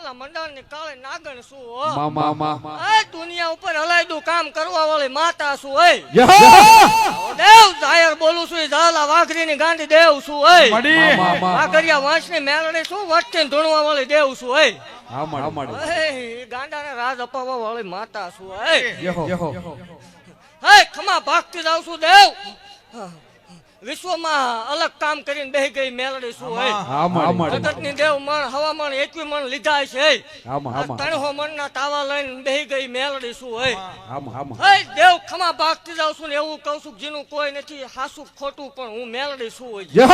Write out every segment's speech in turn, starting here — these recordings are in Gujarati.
કાલા મંડાણ ની કાળે નાગણ શું હો મામા દુનિયા ઉપર હલાયદું કામ કરવા વાળી માતા શું હે દેવ જાહેર બોલું છું ઝાલા વાઘરી ની ગાંડી દેવ શું હે વાઘરિયા વંશ ની મેલડી શું વટથી ધૂણવા વાળી દેવ શું હે ગાંડા ને રાજ અપાવવા વાળી માતા શું હે ખમા ભાગતી જાવ છું દેવ વિશ્વમાં અલગ કામ કરીને બેહી ગઈ મેલડી શું હે જગત ની દેવ મણ હવામણ 21 મણ લીધા છે 300 મણ ના તાવા લઈને બેહી ગઈ મેલડી શું હે દેવ ખમા ભાગતી જાવ છું ને એવું કહું છું જેનું કોઈ નથી હાસુ ખોટું પણ હું મેલડી શું હોય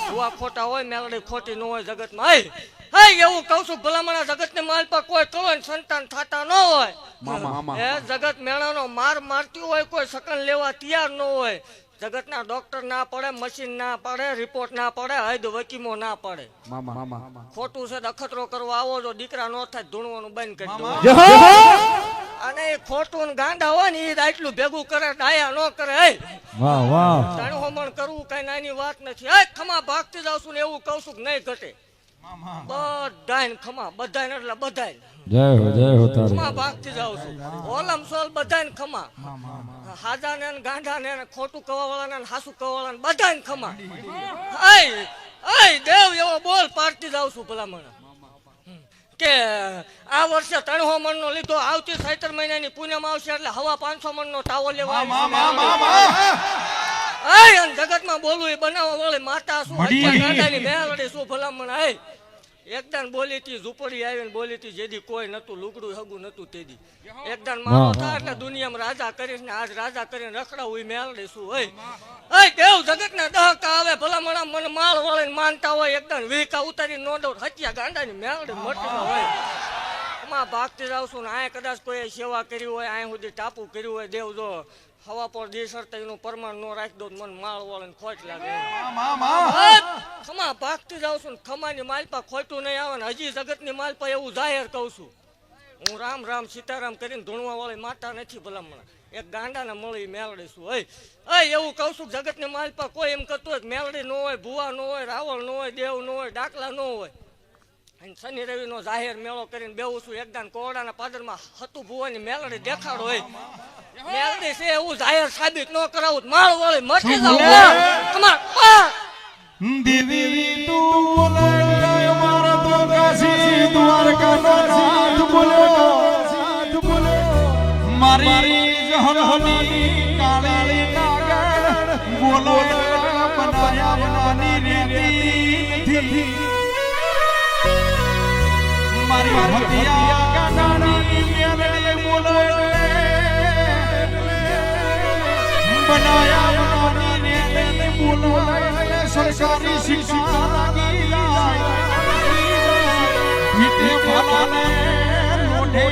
ભુવા ખોટા હોય મેલડી ખોટી ન હોય જગત માં હે એવું કહું છું ભલામણા જગત ને માલ પર કોઈ કવન સંતાન થતા ન હોય એ જગત મેળાનો માર મારતી હોય કોઈ સકન લેવા તૈયાર ન હોય જગત ના ડોક્ટર ના પડે મશીન ના પડે રિપોર્ટ ના પડે હૈદ વકીમો ના પડે ખોટું છે અખતરો કરવા આવો જો દીકરા નો થાય ધૂણવાનું બંધ કરી દો અને ખોટું ગાંડા હોય ને એ આટલું ભેગું કરે ડાયા નો કરે ધણહોમણ કરવું કઈ નાની વાત નથી હે ખમા ભાગતી જાવ છું ને એવું કહું છું કે નહીં ઘટે બધાય ખમા બધાય એટલે બધાય જય હો તારી ખમા ભાગતી જાવ છું ઓલમ સોલ બધાય ખમા હાજા ને ગાંડા ને ખોટું કવા વાળા ને હાસુ કવા વાળા બધાય ખમા દેવ એવો બોલ પાડતી જાવ છું ભલામણ કે આ વર્ષે 300 મણ નો લીધો આવતી 7 મહિનાની પૂનમ આવશે એટલે હવા 500 મણ નો તાવો લેવા જગત માં બોલવું એ બનાવવા વાળી માતા શું ગાંડાની મેલડી શું ભલામણ એકદાન બોલી હતી ઝૂંપડી આવીને બોલી હતી જેદી કોઈ નતું લુગડું હગું નતું તેદી એકદાન મારો થાય એટલે દુનિયામાં રાજા કરીને આજ રાજા કરીને રખડાવું એ મેલડી શું હોય દેવ જગત ના દહકા આવે ભલામણા મને માળ વાળીને માનતા હોય એકદાન વીકા ઉતારી નો દઉં હત્યા ગાંડાની મેલડી મોટી હોય એમાં ભાગતી જાવ છું ને આ કદાચ કોઈ સેવા કરી હોય આ સુધી ટાપુ કર્યું હોય દેવ જો હવા પર દેશરતા એનું પ્રમાણ નો રાખી દો મને માળ વાળીને ખોટ લાગે ખમા ભાગતી જાવ છું ખમાની માલપા ખોટું નહીં આવે ને હજી જગત ની માલપા એવું જાહેર કહું છું હું રામ રામ સીતારામ કરીને ધૂણવા વાળી માતા નથી ભલામણા એક ગાંડા ને મળી મેલડી શું એવું કહું છું જગત ની માલપા કોઈ એમ કરતું હોય મેલડી નો હોય ભુવા નો હોય રાવળ નો હોય દેવ નો હોય ડાકલા નો હોય શનિ રવિ નો જાહેર મેળો કરીને બેવું છું એકદાન કોરડાના પાદરમાં હતું ભુવાની મેલડી દેખાડો હોય મેલડી છે એવું જાહેર સાબિત ન કરાવું માળ વાળી મટી જાવ દેવી તું બોલે મારા તો કાશી દ્વારકા નો નાથ બોલે મારી જહરની કાળી નાગણ બોલો બનાયા બનાની રેતી મારી હતિયા ગાંડાની મેલડી બોલો બનાયા બનાની રેતી બોલો સરકારી શિક્ષા લાગી જાય વીતે ફાલાને લોઢે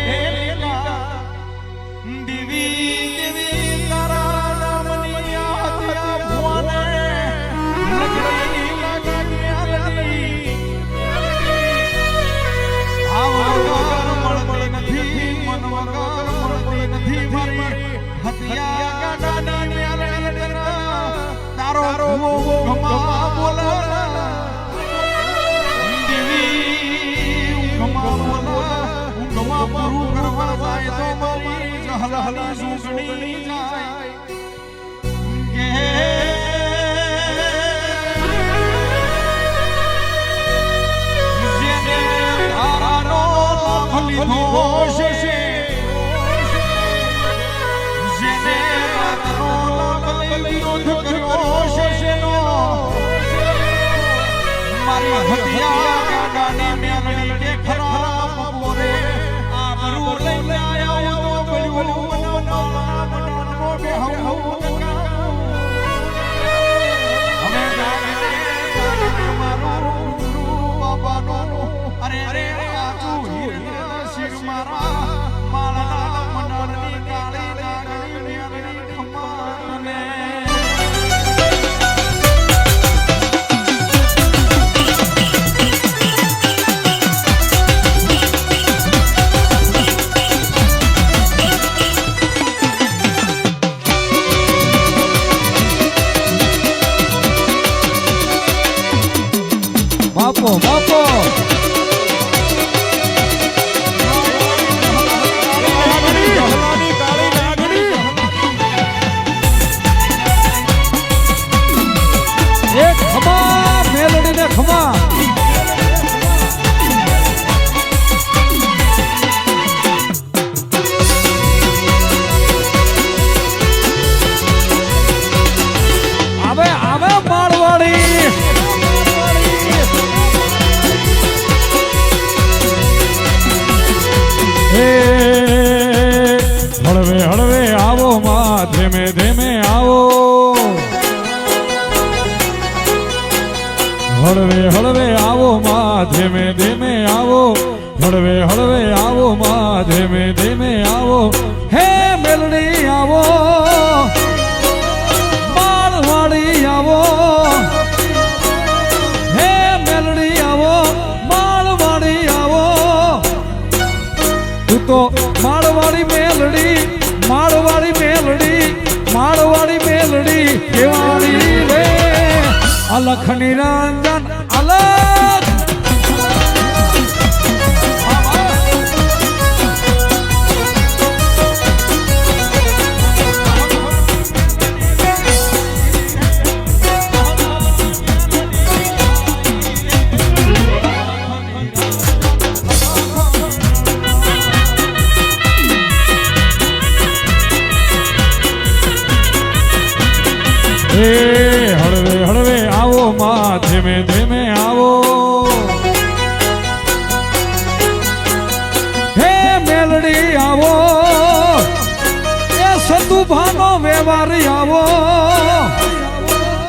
દેવી દેવી તારા નામની હત્યા ભુવાને લગડી લાગી આવગર મળતી નથી મન વગર મળતી નથી મારી હત્યા ગાંડાની મેલડી તારો ગમા બોલા દેવી ગમા બોલા ગમા પૂરું કરવા જાય તો મારી જહલહલી સુસણી જાય કે જેને તારાનો લાભ લીધો છે જેને તારાનો લાભ લીધો મારી હતિયા ગાંડાની મેલડી દેખરા બપોરે આબરૂ લઈને આયા બોલ્યું મનો બેહવું અમે ગાને મારું બાબાનો અરે આજુ હીરના શિર મારા માળના મંડળની કાળી નાગણી મેલડી ખમાને આવો હળવે હળવે આવો માં ધીમે ધીમે આવો હે મેલડી આવો માળવાડી આવો હે મેલડી આવો માળવાડી આવો તું તો માળવાડી મેલડી માળવાડી મેલડી માળવાડી મેલડી કેવાડી રે અલખ નિરંજન અલખ હળવે હળવે આવો માં ધીમે ધીમે આવો હે મેલડી આવો એ સતુભાનો વ્યવહારી આવો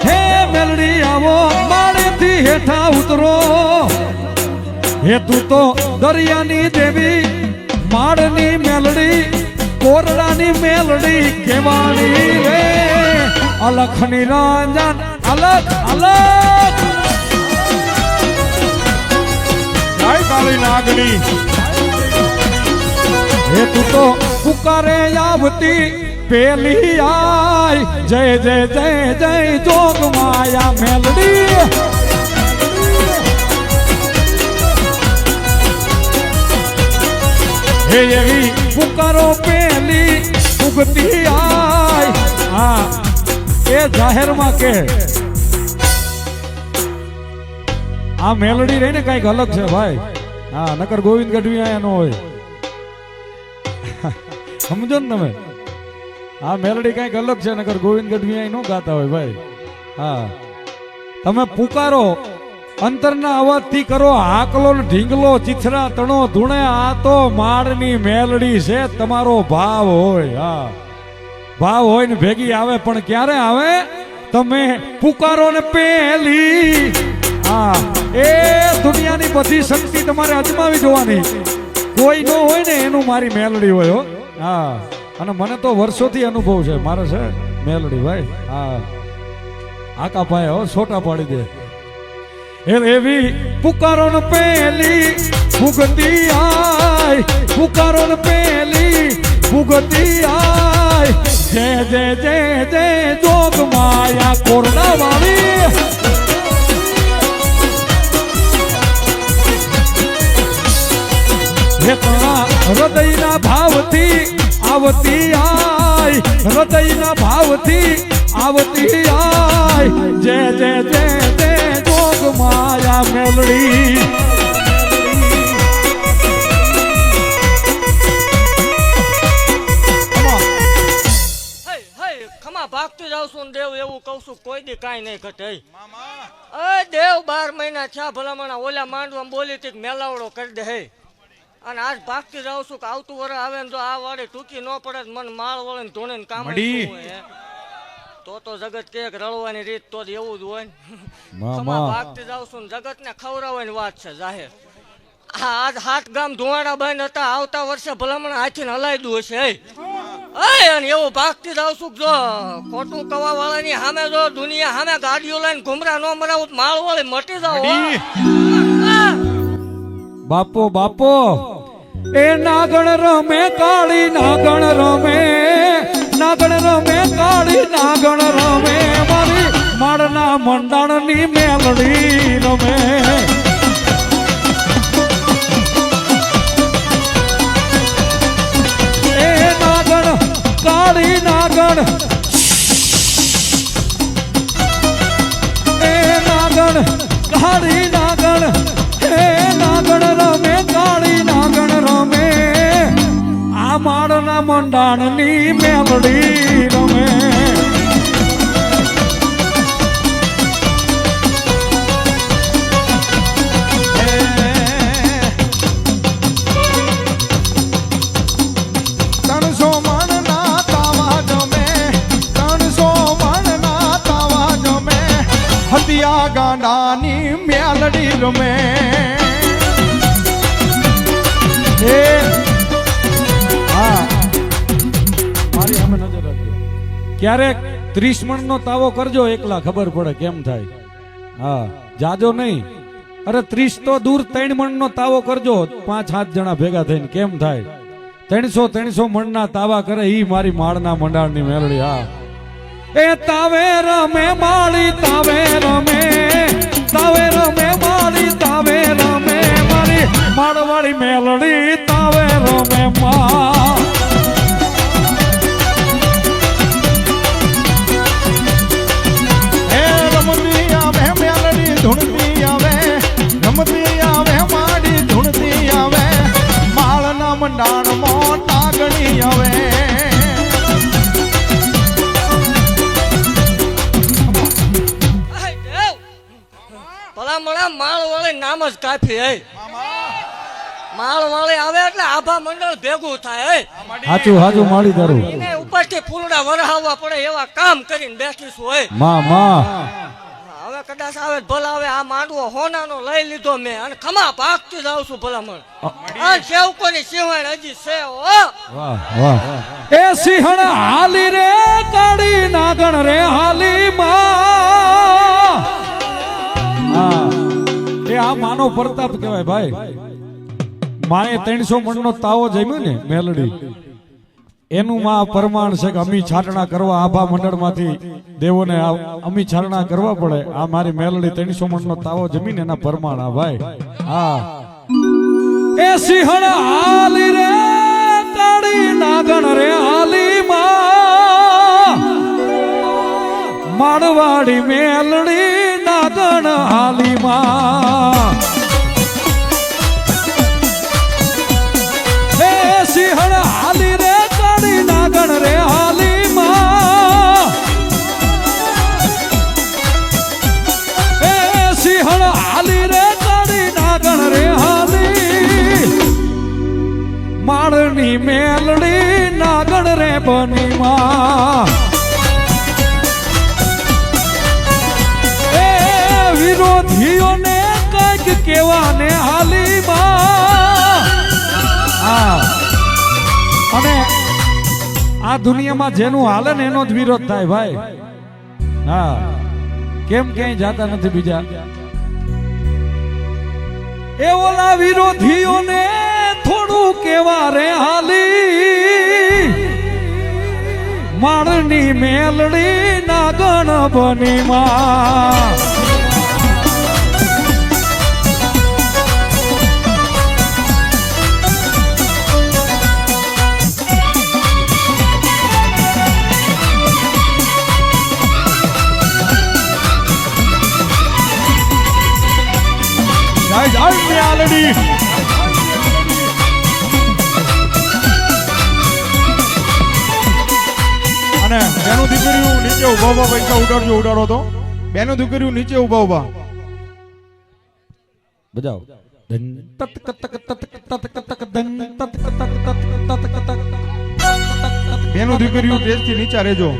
હે મેલડી આવો માળેથી હેઠા ઉતરો હે તું તો દરિયાની દેવી માળની મેલડી કોરડાની મેલડી કેવાણી રે અલખ નિરંજન અલખ અલખ જય કાળી નાગણી હે તું તો પુકારે આવતી પેલી આય જય જય જય જય જોગ માયા મેલડી હે એવી પુકારો પેલી ઉગતી આય હા એ જાહેરમાં કે આ મેલોડી રહીને કઈક અલગ છે ભાઈ હા નકર ગોવિંદ ગઢવી આયા ન હોય સમજો ને તમે આ મેલોડી કઈક અલગ છે નકર ગોવિંદ ગઢવી આય ન ગાતા હોય ભાઈ હા તમે પુકારો અંતરના અવાજથી કરો હાકલો ને ઢીંગલો ચીથરા તણો ધૂણે આ તો માળની મેલડી છે તમારો ભાવ હોય હા ભાવ હોય ને ભેગી આવે પણ ક્યારે આવે તમે પુકારો ને પેલી હા એ દુનિયાની બધી શક્તિ તમારે અજમાવી જોવાની કોઈ નો હોય ને એનું મારી મેલડી હોય હો હા અને મને તો વર્ષોથી અનુભવ છે મારે છે મેલડી ભાઈ હા આકા પાય હો છોટા પાડી દે એવી પુકારો ને પેલી ભૂગતી આય પુકારો ને પેલી ભૂગતી આય જય જય જય જય જોગ માયા કોરડા વાળી હે તારા હૃદયના ભાવથી આવતી આય હૃદયના ભાવથી આવતી આય જય જય જય જય જોગ માયા મેલડી ભાગતી જાવ છું ને દેવ એવું કઉ છું કોઈ દી કાંઈ નહીં ઘટે દેવ 12 મહિના થયા ભલામણા ઓલા માંડવા બોલી હતી મેલાવડો કરી દે હે અને આજ ભાગતી જાવ છું કે આવતું વરસ આવે ને જો આ વાડે ટૂંકી ન પડે મન માળ વળે ને ધોણે ને કામ તો જગત કે રળવાની રીત તો એવું જ હોય ને ભાગતી જાવ છું ને જગત ને ખવડાવવાની વાત છે જાહેર આજ 7 ગામ ધુવાડા બંધ હતા આવતા વર્ષે ભલામણ હાથી હલાઈ દઉં હશે અને એવું ભાગતી જાવ છું જો ખોટું કવા વાળાની સામે જો દુનિયા સામે ગાડીઓ લઈને ઘુમરા ન મરાવું માળ વાળી મટી જાવ બાપો બાપો એ નાગણ રમે કાળી નાગણ રમે નાગણ રમે કાળી નાગણ રમે મારી માળના મંડાણની મેલડી રમે કાળી નાગણ એ નાગણ કાળી નાગણ હે નાગણ રમે કાળી નાગણ રમે આ માળના મંડાણની મેલડી રમે ગાંડાની મેલડી રમે ક્યારેક 30 મણનો તાવો કરજો એકલા, ખબર પડે કેમ થાય. હા, જાજો નહીં. અરે 30 તો દૂર 3 મણનો તાવો કરજો 5-7 જણા ભેગા થઈને, કેમ થાય. 300 મણના તાવા કરે ઈ મારી માળના મંડાણની મેલડી. હા, એ તાવે રમે માળી, તાવે રમે માળી, તાવે રમે મારી માળવાળી મેલડી, તાવે રમે માં. હે રમતી આવે મેલડી ધૂણતી આવે, રમતી આવે માડી ધૂણતી આવે, માળના મંડાણમાં ટાગણી આવે. ભલામણા માળ વાળી નામ જ કાફી. હે માળ વાળી આવે એટલે આભા મંડળ ભેગું થાય. હે હાચું માળી તારું. એને ઉપરથી ફૂલડા વરહાવવા પડે એવા કામ કરીને બેઠીશું. હોય હવે કદાચ આવે ભલા આવે. આ માંડવો હોનાનો લઈ લીધો મેં અને ખમા ભાગતી જાઉં છું ભલામણ. આ સેવકોની સિંહણ હજી છે. એ સિંહણ હાલી રે કાળી નાગણ રે હાલી માં. એ આ માનો પ્રતાપ કહેવાય ભાઈ. માએ 300 મણનો તાવો જમ્યો ને મેલડી, એનું માં પ્રમાણ છે કે અમી છાટણા કરવા આભા મંડળમાંથી દેવોને અમી છાટણા કરવા પડે. આ મારી મેલડી 300 મણનો તાવો જમીને એના પ્રમાણ. આ ભાઈ હા. એ સિંહણ હાલી રે કાળી નાગણ રે હાલી માં, માળવાડી મેલડી નાગણ હાલી માં. એ સિંહણ હાલી રે કાળી નાગણ રે હાલી માં. એ સિંહણ હાલી રે કાળી નાગણ રે હાલી, માળની મેલડી નાગણ રે બની માં. વિરોધીઓને કઈક કેવાને હાલી માં. અને આ દુનિયામાં જેનું હાલે ને એનો જ વિરોધ થાય ભાઈ. હા, કેમ ક્યાંય જાતા નથી બીજા. એ ઓલા વિરોધીઓને થોડું કેવા રે હાલી, માળની મેલડી નાગણ બની માં. અને બેનું દીકરીઓ નીચે ઉભા પૈસા ઉડાડો તો. બેનું દીકરીઓ નીચે ઉભા બજાવ. બેનું દીકરીઓ સ્ટેજથી નીચે રહેજો.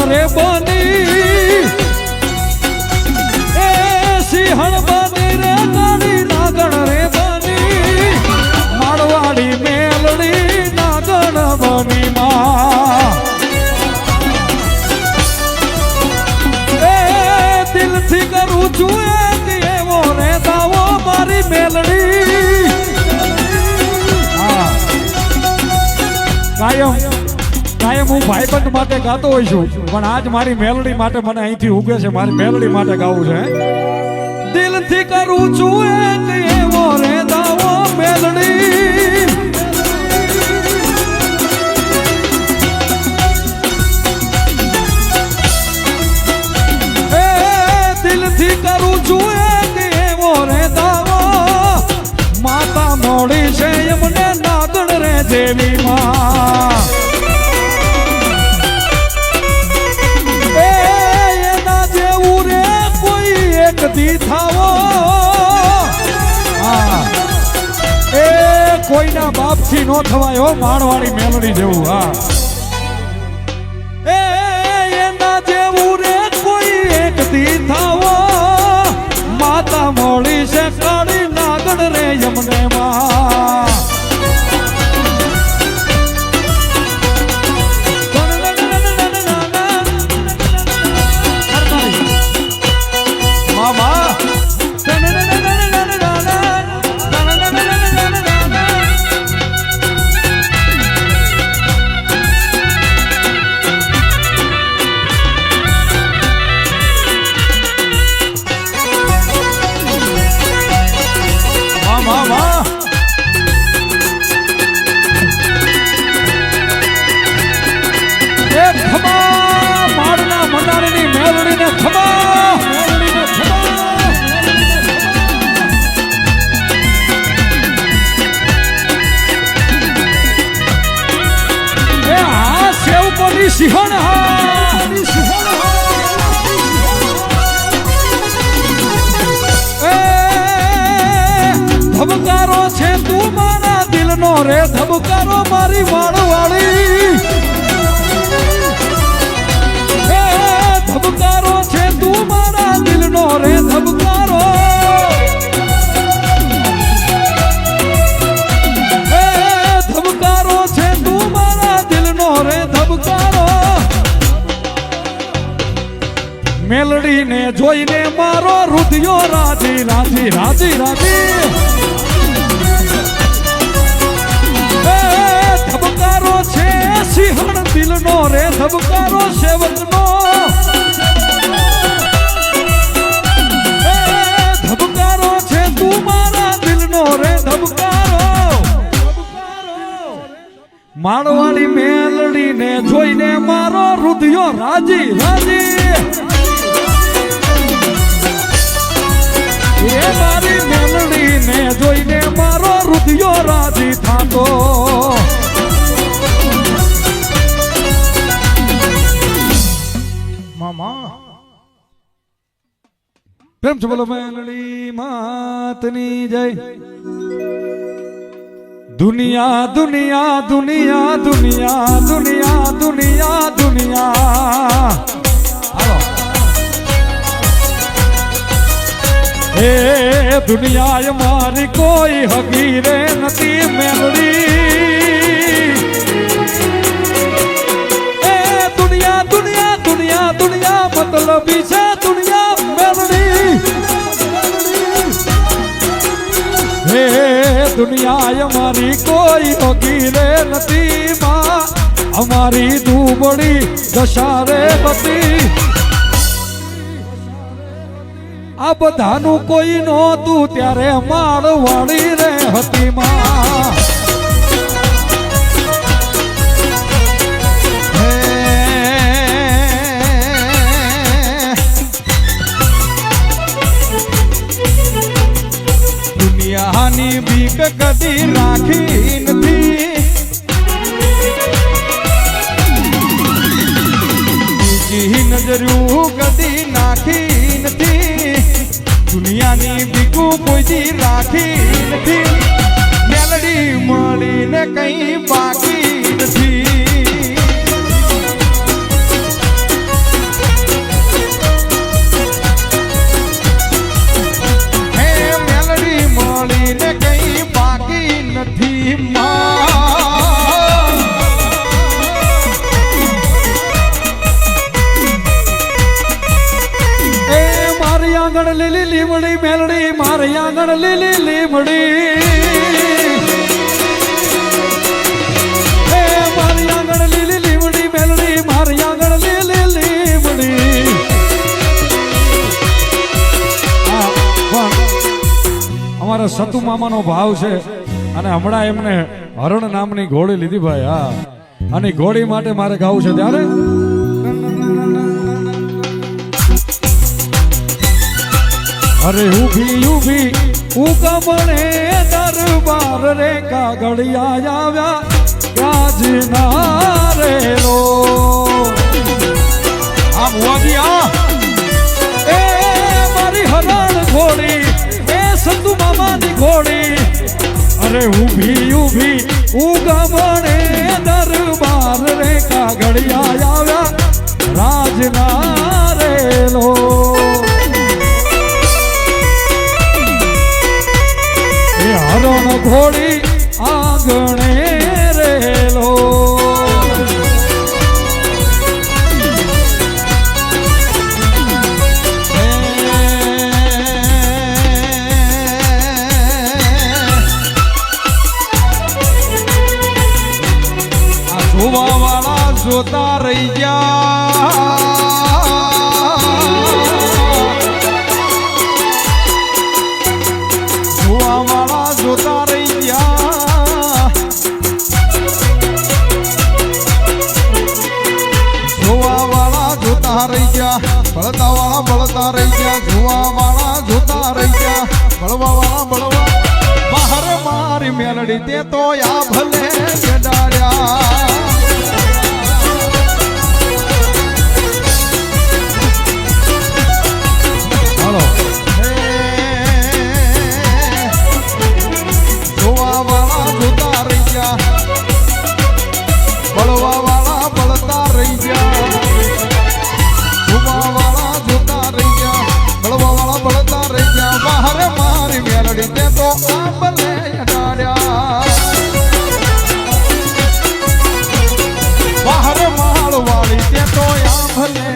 રે બની એ સિંહણ બની રે કાળી નાગણ રે બની, માળવાડી મેલડી નાગણ બની માં. એ દિલથી કરું છું એક એવો રે દાવો મારી મેલડી. કાયમ હું ભાઈબંધ માટે ગાતો હોય છું, પણ આજ મારી મેલડી માટે મને અહીંથી ઉગે છે, મારી મેલડી માટે ગાવું છે. દિલથી કરું છું એક એવો રે દાવો મેલડી, એ દિલથી કરું છું એક એવો રે દાવો, માતા મોડી છે એમ દેવી માં એના જેવું રે કોઈ એક દી થાવો એ કોઈના બાપથી નો થવાય હો માણવાળી મેલડી જેવું હા એના જેવું રે કોઈ એક દી થાવો માતા મોળી છે કાળી નાગણ રે યમને માં ધબકારો છે તું મારા દિલનો રે ધબકારો મારી વાળવાળી ધબકારો છે તું મારા દિલનો રે ધબકારો ધબકારો છે તું મારા દિલનો રે ધબકારો મેલડીને જોઈને મારો રુધિયો રાજી રાજી રાજી રાજી ધબકારો છે સિંહણ દિલનો રે ધબકારો સેવકનો ધબકારો છે તું મારા દિલનો રે ધબકારો માણવાળી મેલડીને જોઈને મારો રુધિયો રાજી રાજી એ મારી મેલડીને જોઈને મારો રુધિયો રાજી થાતો મામા પ્રેમ છે બોલો મેલડી માતની જય દુનિયા દુનિયા દુનિયા દુનિયા દુનિયા દુનિયા દુનિયા હાલો એ દુનિયા મારી કોઈ હગીરે નથી મેલડી એ દુનિયા દુનિયા દુનિયા દુનિયા મતલબી છે દુનિયા મેલડી હે દુનિયા મારી કોઈ હગીરે નથી માં અમારી દુબળી દશા રે બતી આ બધાનું કોઈ નહોતું ત્યારે માળવાળી રે હતી માં દુનિયાની બીક કદી રાખી નથી બીજી નજરું કદી નાખી નથી દુનિયાની બીકુ કોઈ રાખી નથી મેલડી મળીને કઈ બાકી નથી હે મેલડી મળીને કઈ બાકી નથી આંગણ લીલી લીમડી મેલડી મારી આંગણ લીલી લીમડી એ મારી આંગણ લીલી લીમડી મેલડી મારી આંગણ લીલી લીમડી અમારા સતુ મામાનો ભાવ છે અને હમણાં એમને હરણ નામની ઘોડી લીધી ભાઈ હા અને ઘોડી માટે મારે ગાવું છે ત્યારે અરે ઉભી ઉભી ઉગમણે દરબાર રે કાગળિયા આવ્યા ગાજના રેલો આ ભુવાજી આ એ મારી હરણ ઘોડી એ સંતુ મામાની ઘોડી અરે ઊભી ઊભી ઉગમણે દરબાર રે કાગડિયા આવ્યા રાજના રેલો એ હરણ ઘોડી આંગણે રેલો જોવા વાળા જોતા રહી ગયા જોવા વાળા જોતા રહી ગયા જોવા વાળા જોતા રહી ગયા બળતા વાળા બળતા રહી ગયા જોવા વાળા જોતા રહી ગયા બળવા વાળા બળવા બહાર મારી મેલડી તે તો આ ભલે ગડાડ્યા જોવા વાળા જોતા રહી ગયા બળવા વાળા બળતા રહી ગયા જોવા વાળા જોતા રહી ગયા બળવા વાળા બળતા રહી ગયા બહાર મારી મેલડી તે તો આ ભલે અડાડ્યા બહાર માળ વાળી તે તો આ ભલે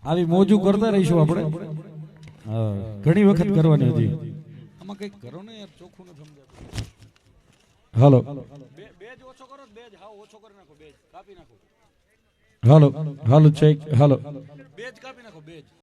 આવી મોજું કરતા રહીશું આપણે ઘણી વખત કરવાની હતી આમાં કઈક કરો ને યાર ચોખ્ખું ન સમજાય હાલો બેજ ઓછો કરો બેજ હાવ ઓછો કરી નાખો બેજ કાપી નાખો હાલો હાલો ચેક હાલો બેજ કાપી નાખો બેજ